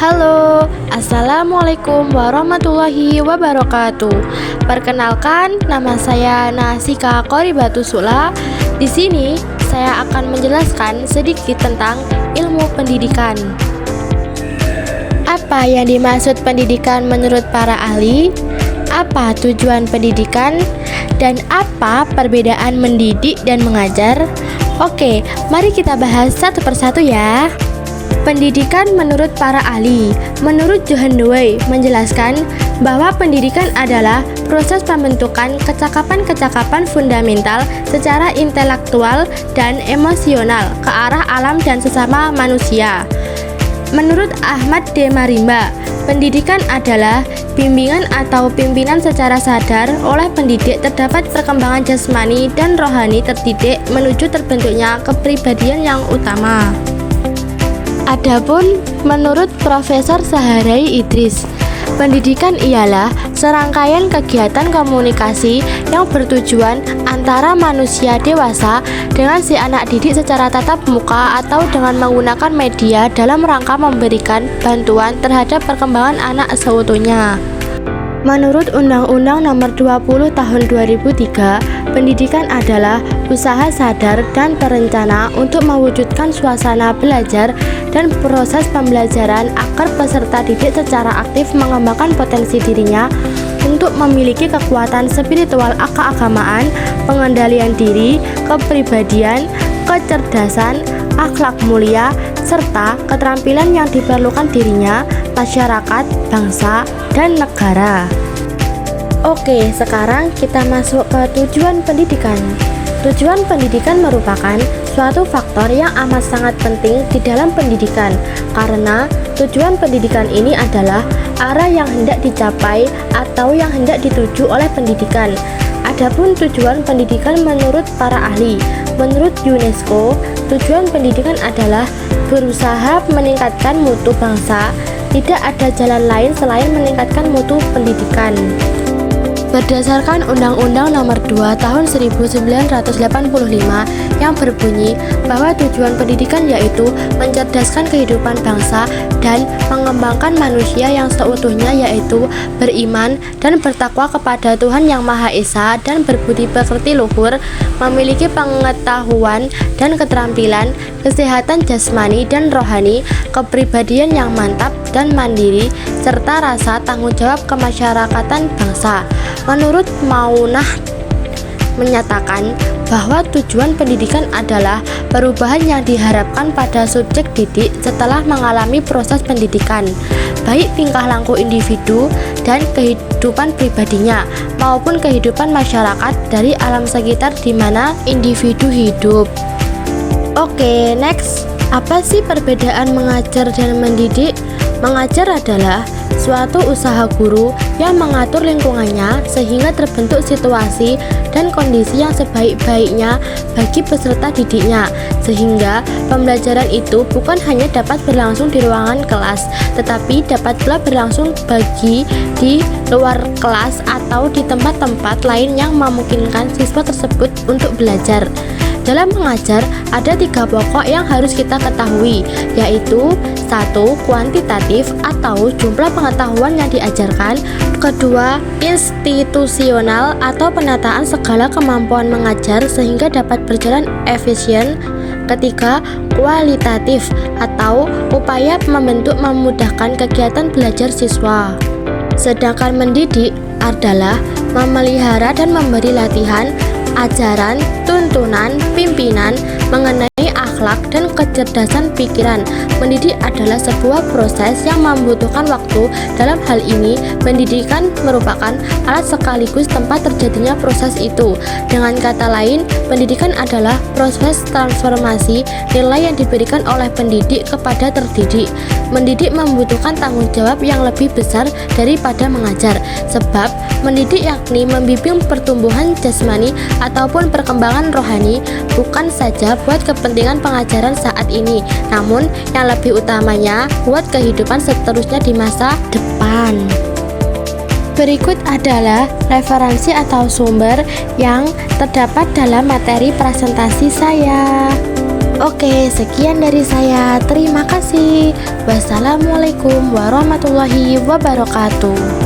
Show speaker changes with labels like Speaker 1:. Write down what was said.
Speaker 1: Halo, Assalamualaikum warahmatullahi wabarakatuh. Perkenalkan, nama saya Nasika Qoribatu Sula. Di sini saya akan menjelaskan sedikit tentang ilmu pendidikan. Apa yang dimaksud pendidikan menurut para ahli? Apa tujuan pendidikan? Dan apa perbedaan mendidik dan mengajar? Oke, mari kita bahas satu persatu ya. Pendidikan menurut para ahli. Menurut Johan Dewey menjelaskan bahwa pendidikan adalah proses pembentukan kecakapan-kecakapan fundamental secara intelektual dan emosional ke arah alam dan sesama manusia. Menurut Ahmad D. Marimba, pendidikan adalah bimbingan atau pimpinan secara sadar oleh pendidik terdapat perkembangan jasmani dan rohani terdidik menuju terbentuknya kepribadian yang utama. Adapun menurut Profesor Saharai Idris, pendidikan ialah serangkaian kegiatan komunikasi yang bertujuan antara manusia dewasa dengan si anak didik secara tatap muka atau dengan menggunakan media dalam rangka memberikan bantuan terhadap perkembangan anak seutuhnya. Menurut Undang-Undang Nomor 20 Tahun 2003, pendidikan adalah usaha sadar dan terencana untuk mewujudkan suasana belajar dan proses pembelajaran agar peserta didik secara aktif mengembangkan potensi dirinya untuk memiliki kekuatan spiritual keagamaan, pengendalian diri, kepribadian, kecerdasan, akhlak mulia, serta keterampilan yang diperlukan dirinya, masyarakat, bangsa, dan negara. Oke, sekarang kita masuk ke tujuan pendidikan. Tujuan pendidikan merupakan suatu faktor yang amat sangat penting di dalam pendidikan, karena tujuan pendidikan ini adalah arah yang hendak dicapai atau yang hendak dituju oleh pendidikan. Adapun tujuan pendidikan menurut para ahli, menurut UNESCO, tujuan pendidikan adalah berusaha meningkatkan mutu bangsa. Tidak ada jalan lain selain meningkatkan mutu pendidikan. Berdasarkan Undang-Undang Nomor 2 Tahun 1985 yang berbunyi bahwa tujuan pendidikan yaitu mencerdaskan kehidupan bangsa dan mengembangkan manusia yang seutuhnya, yaitu beriman dan bertakwa kepada Tuhan Yang Maha Esa dan berbudi pekerti luhur, memiliki pengetahuan dan keterampilan, kesehatan jasmani dan rohani, kepribadian yang mantap dan mandiri, serta rasa tanggung jawab kemasyarakatan bangsa. Menurut Maunah menyatakan bahwa tujuan pendidikan adalah perubahan yang diharapkan pada subjek didik setelah mengalami proses pendidikan, baik tingkah laku individu dan kehidupan pribadinya maupun kehidupan masyarakat dari alam sekitar di mana individu hidup. Oke, next. Apa sih perbedaan mengajar dan mendidik? Mengajar adalah suatu usaha guru yang mengatur lingkungannya sehingga terbentuk situasi dan kondisi yang sebaik-baiknya bagi peserta didiknya, sehingga pembelajaran itu bukan hanya dapat berlangsung di ruangan kelas, tetapi dapat pula berlangsung bagi di luar kelas atau di tempat-tempat lain yang memungkinkan siswa tersebut untuk belajar. Dalam mengajar, ada 3 pokok yang harus kita ketahui, yaitu 1. Kuantitatif atau jumlah pengetahuan yang diajarkan. 2. Institusional atau penataan segala kemampuan mengajar sehingga dapat berjalan efisien. 3. Kualitatif atau upaya membentuk memudahkan kegiatan belajar siswa. Sedangkan mendidik adalah memelihara dan memberi latihan, ajaran, tuntunan, pimpinan mengenai akhlak dan kecerdasan pikiran. Mendidik adalah sebuah proses yang membutuhkan waktu. Dalam hal ini, pendidikan merupakan alat sekaligus tempat terjadinya proses itu. Dengan kata lain, pendidikan adalah proses transformasi nilai yang diberikan oleh pendidik kepada terdidik. Mendidik membutuhkan tanggung jawab yang lebih besar daripada mengajar, sebab mendidik yakni membimbing pertumbuhan jasmani ataupun perkembangan rohani, bukan saja buat kepentingan pengajaran saat ini, namun yang lebih utamanya buat kehidupan seterusnya di masa depan. Berikut adalah referensi atau sumber yang terdapat dalam materi presentasi saya. Oke, sekian dari saya. Terima kasih. Wassalamualaikum warahmatullahi wabarakatuh.